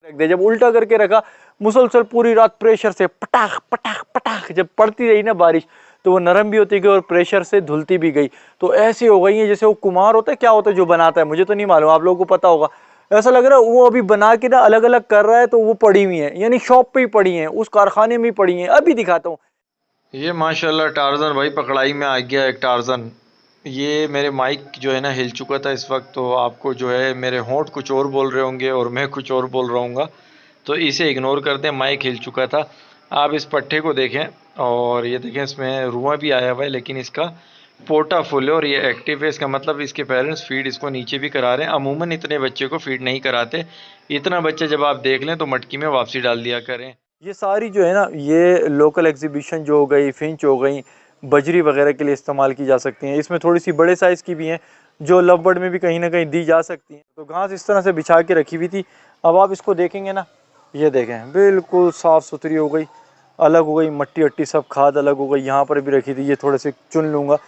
रख दिया। जब उल्टा करके रखा, मुसलसल पूरी रात प्रेशर से पटाख पटाख पटाख जब पड़ती रही ना बारिश, तो वो नरम भी होती गई और प्रेशर से धुलती भी गई। तो ऐसी हो गई है जैसे वो कुम्हार होता है, क्या होता है जो बनाता है, मुझे तो नहीं मालूम, आप लोगों को पता होगा। ऐसा लग रहा है वो अभी बना के ना अलग अलग कर रहा है, तो वो पड़ी हुई है, यानी शॉप पे ही पड़ी है, उस कारखाने में ही पड़ी है। अभी दिखाता हूँ। ये माशाल्लाह टार्जन भाई पकड़ाई में आ गया एक टार्जन। ये मेरे माइक जो है ना हिल चुका था इस वक्त, तो आपको जो है मेरे होंठ कुछ और बोल रहे होंगे और मैं कुछ और बोल रहा हूँगा, तो इसे इग्नोर कर दें। माइक हिल चुका था। आप इस पट्टे को देखें और ये देखें इसमें रुआं भी आया हुआ है, लेकिन इसका पोटा फुल है और ये एक्टिव है। इसका मतलब इसके पेरेंट्स फीड इसको नीचे भी करा रहे हैं। अमूमन इतने बच्चे को फीड नहीं कराते। इतना बच्चे जब आप देख लें तो मटकी में वापसी डाल दिया करें। ये सारी जो है ना, ये लोकल एग्जीबिशन जो हो गई, फिंच हो गई, बजरी वगैरह के लिए इस्तेमाल की जा सकती हैं। इसमें थोड़ी सी बड़े साइज़ की भी हैं जो लव बर्ड में भी कहीं ना कहीं दी जा सकती हैं। तो घास इस तरह से बिछा के रखी हुई थी। अब आप इसको देखेंगे ना, ये देखें बिल्कुल साफ़ सुथरी हो गई, अलग हो गई, मट्टी अट्टी सब खाद अलग हो गई। यहाँ पर भी रखी थी, ये थोड़े से चुन लूँगा।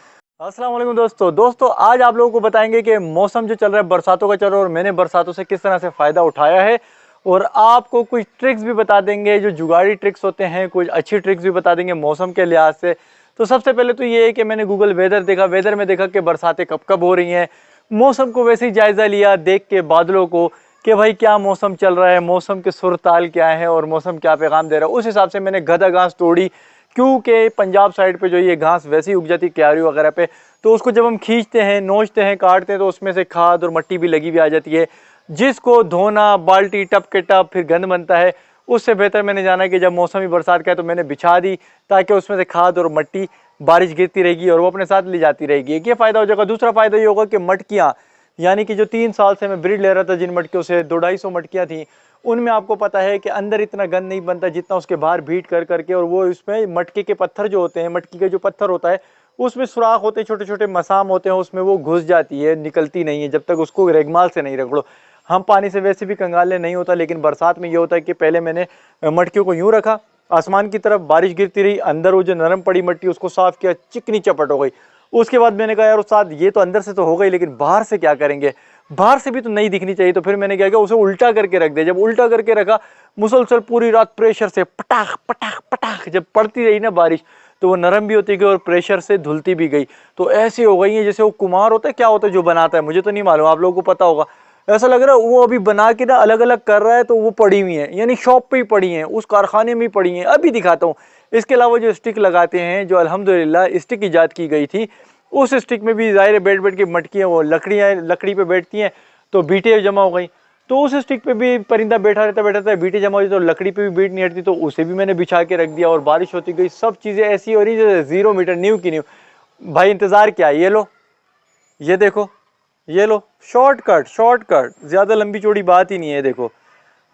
अस्सलाम वालेकुम दोस्तों आज आप लोगों को बताएंगे कि मौसम जो चल रहा है बरसातों का चल रहा है, और मैंने बरसातों से किस तरह से फ़ायदा उठाया है, और आपको कुछ ट्रिक्स भी बता देंगे जो जुगाड़ी ट्रिक्स होते हैं, कुछ अच्छी ट्रिक्स भी बता देंगे मौसम के लिहाज से। तो सबसे पहले तो ये है कि मैंने गूगल वेदर देखा, वेदर में देखा कि बरसातें कब कब हो रही हैं। मौसम को वैसे ही जायज़ा लिया देख के बादलों को कि भाई क्या मौसम चल रहा है, मौसम के सुर ताल क्या है और मौसम क्या पैगाम दे रहा है। उस हिसाब से मैंने गधा घास तोड़ी, क्योंकि पंजाब साइड पे जो ये घास वैसी उग जाती क्यारी वगैरह पे, तो उसको जब हम खींचते हैं, नोचते हैं, काटते हैं, तो उसमें से खाद और मट्टी भी लगी हुई आ जाती है, जिसको धोना बाल्टी टप के टप फिर गंद बनता है। उससे बेहतर मैंने जाना कि जब मौसमी बरसात का है तो मैंने बिछा दी, ताकि उसमें से खाद और मट्टी बारिश गिरती रहेगी और वो अपने साथ ले जाती रहेगी। एक ये फ़ायदा हो जाएगा। दूसरा फ़ायदा ये होगा कि मटकियाँ, यानी कि जो 3 साल से मैं ब्रीड ले रहा था, जिन मटकियों से 200-250 मटकियाँ थी, उनमें आपको पता है कि अंदर इतना गंद नहीं बनता जितना उसके बाहर भीट कर करके, और वो इसमें मटके के पत्थर जो होते हैं, मटकी के जो पत्थर होता है उसमें सुराख होते हैं, छोटे छोटे मसाम होते हैं, उसमें वो घुस जाती है, निकलती नहीं है जब तक उसको रेगमाल से नहीं रगड़ो। हम पानी से वैसे भी कंगालने नहीं होता, लेकिन बरसात में ये होता है कि पहले मैंने मटकियों को यूं रखा, आसमान की तरफ, बारिश गिरती रही, अंदर वो जो नरम पड़ी मट्टी उसको साफ किया, चिकनी चपट हो गई। उसके बाद मैंने कहा यार उस्ताद ये तो अंदर से तो हो गई, लेकिन बाहर से क्या करेंगे, बाहर से भी तो नहीं दिखनी चाहिए। तो फिर मैंने क्या किया, उसे उल्टा करके रख दिया। जब उल्टा करके रखा, मुसलसल पूरी रात प्रेशर से पटाख पटाख पटाख जब पड़ती रही ना बारिश, तो वो नरम भी होती गई और प्रेशर से धुलती भी गई। तो ऐसी हो गई है जैसे वो कुम्हार होता है, क्या होता है जो बनाता है, मुझे तो नहीं मालूम, आप लोगों को पता होगा। ऐसा लग रहा है वो अभी बना के ना अलग अलग कर रहा है, तो वो पड़ी हुई है, यानी शॉप पे ही पड़ी है, उस कारखाने में ही पड़ी है। अभी दिखाता हूँ। इसके अलावा जो स्टिक लगाते हैं, जो अल्हम्दुलिल्लाह स्टिक ईजाद की गई थी, उस स्टिक में भी ज़ाहिर है बैठ बैठ के मटकियाँ, वो लकड़ी पे बैठती हैं, तो बीटें जमा हो गई। तो उस स्टिक पे भी परिंदा बैठा रहता है, बीटें जमा हो जाती, तो लकड़ी पे भी बीट नहीं हटती, तो उसे भी मैंने बिछा के रख दिया, और बारिश होती गई। सब चीज़ें ऐसी हो रही जैसे 0 मीटर न्यू की न्यू। भाई इंतज़ार क्या, ये लो, ये देखो, ये लो, शॉर्टकट शॉर्टकट, ज़्यादा लंबी चौड़ी बात ही नहीं है। देखो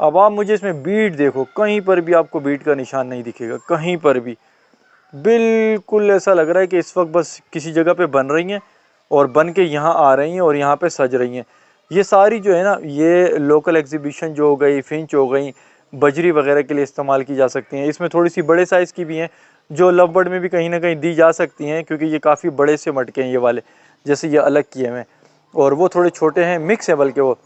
अब आप मुझे इसमें बीट देखो, कहीं पर भी आपको बीट का निशान नहीं दिखेगा, कहीं पर भी। बिल्कुल ऐसा लग रहा है कि इस वक्त बस किसी जगह पे बन रही हैं और बन के यहाँ आ रही हैं और यहाँ पे सज रही हैं। ये सारी जो है ना, ये लोकल एग्जीबिशन जो हो गई, फिंच हो गई, बजरी वगैरह के लिए इस्तेमाल की जा सकती हैं। इसमें थोड़ी सी बड़े साइज़ की भी हैं जो लव बर्ड में भी कहीं ना कहीं दी जा सकती हैं, क्योंकि ये काफ़ी बड़े से मटके हैं ये वाले, जैसे ये अलग किए हुए, और वो थोड़े छोटे हैं, मिक्स है बल्कि वो।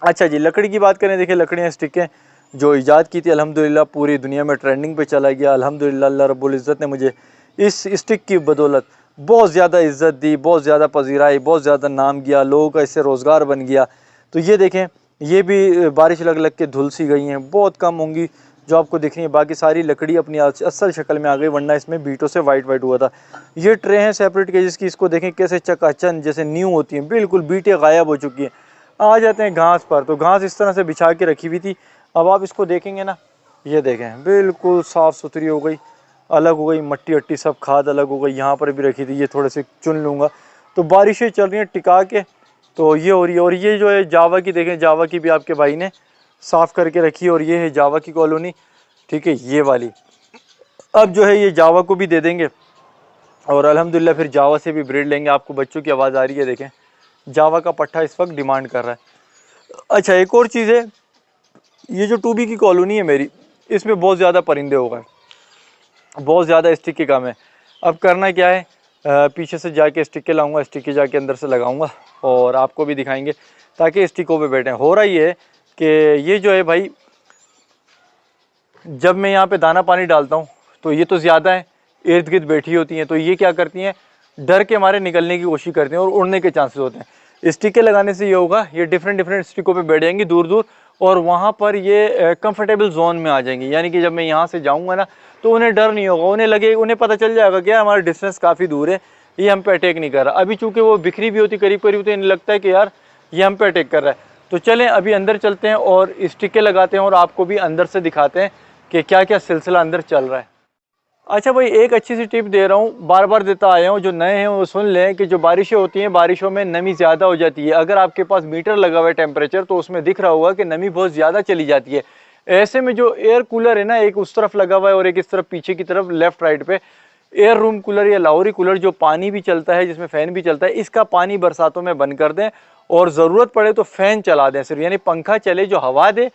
अच्छा जी, लकड़ी की बात करें, देखिए लकड़ियाँ स्टिकें जो ईजाद की थी, अल्हम्दुलिल्लाह पूरी दुनिया में ट्रेंडिंग पे चला गया। अल्हम्दुलिल्लाह अल्लाह रब्बुल इज़्ज़त ने मुझे इस स्टिक की बदौलत बहुत ज़्यादा इज़्ज़त दी, बहुत ज़्यादा पजीराई, बहुत ज़्यादा नाम गया, लोगों का इससे रोज़गार बन गया। तो ये देखें, ये भी बारिश लग लग के धुल सी गई हैं, बहुत कम होंगी जो आपको दिख रही है, बाकी सारी लकड़ी अपनी असल शक्ल में आ गई, वरना इसमें बीटों से वाइट वाइट हुआ था। ये ट्रे हैं सेपरेट केजेस की, इसको देखें कैसे चकाचंद जैसे न्यू होती हैं, बिल्कुल बीटें गायब हो चुकी हैं। आ जाते हैं घास पर, तो घास इस तरह से बिछा के रखी हुई थी। अब आप इसको देखेंगे ना, ये देखें बिल्कुल साफ़ सुथरी हो गई, अलग हो गई, मट्टी अट्टी सब खाद अलग हो गई। यहाँ पर भी रखी थी, ये थोड़े से चुन लूँगा। तो बारिशें चल रही हैं टिका के, तो ये हो रही है। और ये जो है जावा की, देखें जावा की भी आपके भाई ने साफ़ करके रखी है, और ये है जावा की कॉलोनी, ठीक है, ये वाली। अब जो है ये जावा को भी दे देंगे, और अल्हम्दुलिल्लाह फिर जावा से भी ब्रीड लेंगे। आपको बच्चों की आवाज़ आ रही है, देखें जावा का पट्टा इस वक्त डिमांड कर रहा है। अच्छा, एक और चीज़ है, ये जो टूबी की कॉलोनी है मेरी, इसमें बहुत ज़्यादा परिंदे हो गए, बहुत ज़्यादा स्टिक की कम है। अब करना क्या है, पीछे से जाके स्टिक लाऊंगा, स्टिक जाके अंदर से लगाऊंगा, और आपको भी दिखाएंगे, ताकि स्टिकों पे बैठें। हो रहा ही है कि ये जो है भाई, जब मैं यहाँ पे दाना पानी डालता हूँ तो ये तो ज़्यादा है, इर्द गिर्द बैठी होती हैं, तो ये क्या करती हैं, डर के मारे निकलने की कोशिश करती हैं और उड़ने के चांसेस होते हैं। स्टिकें लगाने से ये होगा, ये डिफरेंट डिफरेंट स्टिकों पे बैठ जाएंगी दूर दूर, और वहाँ पर ये कंफर्टेबल जोन में आ जाएंगी। यानी कि जब मैं यहाँ से जाऊँगा ना तो उन्हें डर नहीं होगा, उन्हें पता चल जाएगा कि हमारा डिस्टेंस काफ़ी दूर है, ये हम पे अटैक नहीं कर रहा। अभी चूँकि वो बिखरी भी होती करीब करीब, तो इन्हें लगता है कि यार ये हम पे अटैक कर रहा है। तो चलें अभी अंदर चलते हैं और स्टिकें लगाते हैं और आपको भी अंदर से दिखाते हैं कि क्या क्या सिलसिला अंदर चल रहा है। अच्छा भाई, एक अच्छी सी टिप दे रहा हूँ, बार बार देता आया हूँ, जो नए हैं वो सुन लें कि जो बारिशें होती हैं, बारिशों में नमी ज़्यादा हो जाती है। अगर आपके पास मीटर लगा हुआ है टेम्परेचर, तो उसमें दिख रहा होगा कि नमी बहुत ज़्यादा चली जाती है। ऐसे में जो एयर कूलर है ना, एक उस तरफ लगा हुआ है और एक इस तरफ पीछे की तरफ लेफ्ट राइट पे, एयर रूम कूलर या लाहौरी कूलर जो पानी भी चलता है, जिसमें फ़ैन भी चलता है, इसका पानी बरसातों में बंद कर दें और ज़रूरत पड़े तो फ़ैन चला दें सिर्फ, यानी पंखा चले जो हवा दे,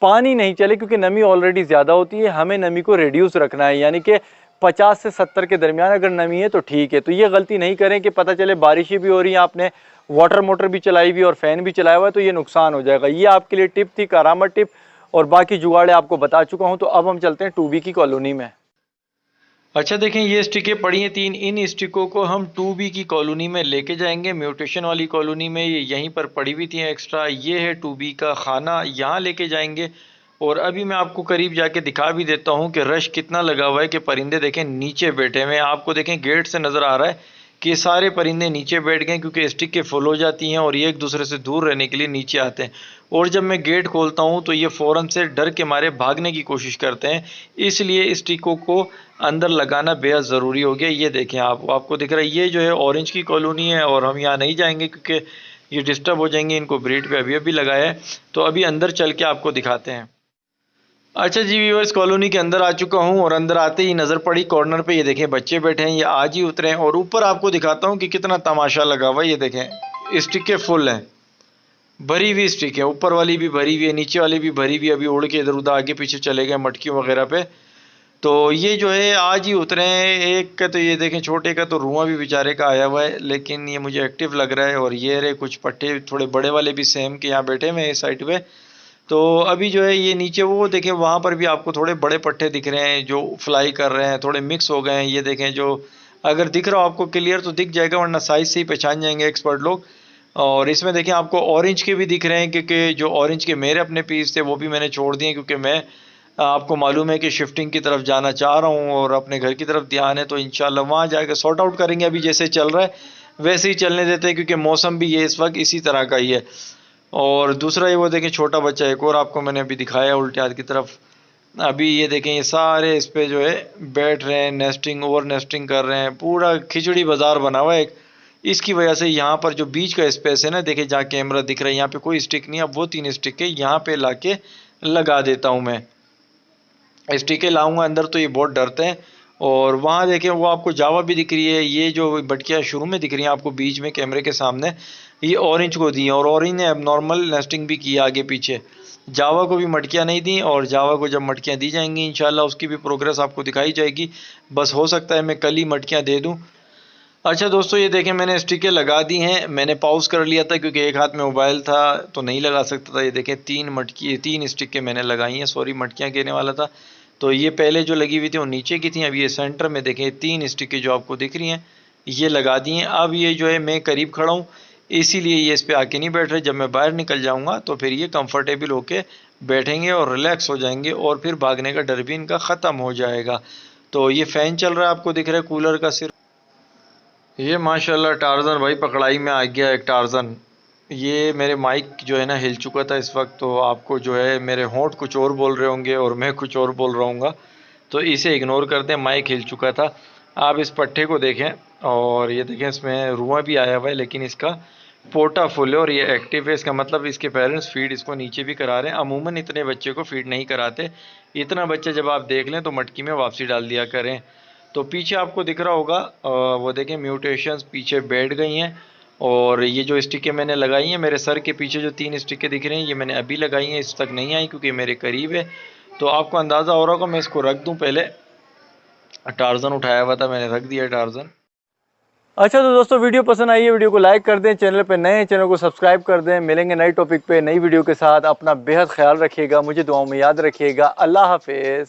पानी नहीं चले, क्योंकि नमी ऑलरेडी ज़्यादा होती है। हमें नमी को रिड्यूस रखना है, यानी कि 50 से 70 के दरमियान अगर नमी है तो ठीक है। तो ये गलती नहीं करें कि पता चले बारिशें भी हो रही हैं, आपने वाटर मोटर भी चलाई हुई और फ़ैन भी चलाया हुआ है, तो ये नुकसान हो जाएगा। ये आपके लिए टिप थी, करामत टिप, और बाकी जुगाड़े आपको बता चुका हूँ। तो अब हम चलते हैं 2B की कॉलोनी में। अच्छा देखें, ये स्टिकें पड़ी हैं 3, इन स्टिकों को हम 2B की कॉलोनी में लेके जाएंगे, म्यूटेशन वाली कॉलोनी में। ये यहीं पर पड़ी हुई थी एक्स्ट्रा। ये है 2B का खाना, यहाँ लेके जाएंगे। और अभी मैं आपको करीब जाके दिखा भी देता हूँ कि रश कितना लगा हुआ है, कि परिंदे देखें नीचे बैठे हुए हैं। आपको देखें गेट से नज़र आ रहा है कि सारे परिंदे नीचे बैठ गए, क्योंकि स्टिकें फुल हो जाती हैं और ये एक दूसरे से दूर रहने के लिए नीचे आते हैं। और जब मैं गेट खोलता हूँ तो ये फ़ौरन से डर के मारे भागने की कोशिश करते हैं, इसलिए स्टिकों को अंदर लगाना बेहद ज़रूरी हो गया। ये देखें, आपको दिख रहा है, ये जो है ऑरेंज की कॉलोनी है, और हम यहाँ नहीं जाएंगे क्योंकि ये डिस्टर्ब हो जाएंगे। इनको ब्रीड पे अभी अभी लगाया है, तो अभी अंदर चल के आपको दिखाते हैं। अच्छा जी व्यूअर्स, कॉलोनी के अंदर आ चुका हूँ, और अंदर आते ही नज़र पड़ी कॉर्नर पे, ये देखें बच्चे बैठे हैं, ये आज ही उतरे हैं। और ऊपर आपको दिखाता हूँ कि कितना तमाशा लगा हुआ है। ये देखें स्टिकें फुल हैं, भरी हुई स्टिक है, ऊपर वाली भी भरी हुई है, नीचे वाली भी भरी हुई है। अभी उड़ के इधर उधर आगे पीछे चले गए मटकियों वगैरह पे। तो ये जो है आज ही उतरे हैं। एक का तो ये देखें, छोटे का तो रुआं भी बेचारे का आया हुआ है, लेकिन ये मुझे एक्टिव लग रहा है। और ये रहे कुछ पट्टे, थोड़े बड़े वाले भी सेम के यहाँ बैठे हुए हैं इस साइड पे। तो अभी जो है ये नीचे, वो देखें वहाँ पर भी आपको थोड़े बड़े पट्टे दिख रहे हैं जो फ्लाई कर रहे हैं, थोड़े मिक्स हो गए हैं। ये देखें, जो अगर दिख रहा हो आपको क्लियर तो दिख जाएगा, वरना साइज से ही पहचान जाएंगे एक्सपर्ट लोग। और इसमें देखें आपको ऑरेंज के भी दिख रहे हैं, क्योंकि जो ऑरेंज के मेरे अपने पीस थे वो भी मैंने छोड़ दिए, क्योंकि मैं आपको मालूम है कि शिफ्टिंग की तरफ जाना चाह रहा हूँ और अपने घर की तरफ ध्यान है। तो इंशाल्लाह वहाँ जाकर सॉर्ट आउट करेंगे। अभी जैसे चल रहा है वैसे ही चलने देते हैं, क्योंकि मौसम भी ये इस वक्त इसी तरह का ही है। और दूसरा ये वो देखें, छोटा बच्चा एक और आपको मैंने अभी दिखाया उल्टे हाथ की तरफ। अभी ये देखें, ये सारे इस पे जो है बैठ रहे हैं, नेस्टिंग ओवर नेस्टिंग कर रहे हैं। पूरा खिचड़ी बाजार बना हुआ है एक। इसकी वजह से यहाँ पर जो बीच का स्पेस है ना, देखे जहाँ कैमरा दिख रहा है, यहाँ पे कोई स्टिक नहीं है। अब वो 3 स्टिक है यहाँ पे लाके लगा देता हूँ मैं। स्टिकें लाऊंगा अंदर तो ये बहुत डरते हैं। और वहाँ देखें, वो आपको जावा भी दिख रही है। ये जो बटकियाँ शुरू में दिख रही हैं आपको बीच में कैमरे के सामने, ये ऑरेंज को दी है, और ऑरेंज ने अब नॉर्मल नेस्टिंग भी की आगे पीछे। जावा को भी मटकियाँ नहीं दी, और जावा को जब मटकियाँ दी जाएंगी इंशाल्लाह उसकी भी प्रोग्रेस आपको दिखाई जाएगी। बस हो सकता है मैं कल ही मटकियाँ दे दूँ। अच्छा दोस्तों, ये देखें मैंने स्टिकें लगा दी हैं। मैंने पॉज कर लिया था क्योंकि एक हाथ में मोबाइल था तो नहीं लगा सकता था। ये देखें 3 स्टिकें मैंने लगाई हैं, सॉरी मटकियाँ कहने वाला था। तो ये पहले जो लगी हुई थी वो नीचे की थी। अब ये सेंटर में देखें 3 स्टिकें जो आपको दिख रही हैं ये लगा दी हैं। अब ये जो है मैं करीब खड़ा हूँ, इसीलिए ये इस पर आके नहीं बैठ रहे। जब मैं बाहर निकल जाऊँगा तो फिर ये कंफर्टेबल होके बैठेंगे और रिलैक्स हो जाएंगे, और फिर भागने का डर भी इनका ख़त्म हो जाएगा। तो ये फ़ैन चल रहा है आपको दिख रहा है कूलर का सिर्फ। ये माशाल्लाह टार्जन भाई पकड़ाई में आ गया एक टार्जन। ये मेरे माइक जो है ना हिल चुका था इस वक्त, तो आपको जो है मेरे होंठ कुछ और बोल रहे होंगे और मैं कुछ और बोल रहा हूँगा, तो इसे इग्नोर कर दें। माइक हिल चुका था। आप इस पट्टे को देखें, और ये देखें इसमें रुआं भी आया हुआ है, लेकिन इसका पोटा फुल है और ये एक्टिव है। इसका मतलब इसके पेरेंट्स फीड इसको नीचे भी करा रहे हैं। अमूमन इतने बच्चे को फीड नहीं कराते। इतना बच्चा जब आप देख लें तो मटकी में वापसी डाल दिया करें। तो पीछे आपको दिख रहा होगा, वो देखें म्यूटेशंस पीछे बैठ गई हैं। और ये जो स्टिकें मैंने लगाई हैं मेरे सर के पीछे, जो 3 स्टिकें दिख रही हैं ये मैंने अभी लगाई हैं, इस तक नहीं आई क्योंकि मेरे करीब है। तो आपको अंदाज़ा हो रहा होगा। मैं इसको रख दूं, पहले टार्जन उठाया हुआ था मैंने, रख दिया टार्जन। अच्छा तो दोस्तों वीडियो पसंद आई है, वीडियो को लाइक कर दें, चैनल पे नए हैं चैनल को सब्सक्राइब कर दें। मिलेंगे नई टॉपिक पे नई वीडियो के साथ। अपना बेहद ख्याल रखिएगा, मुझे दुआओं में याद रखिएगा। अल्लाह हाफिज़।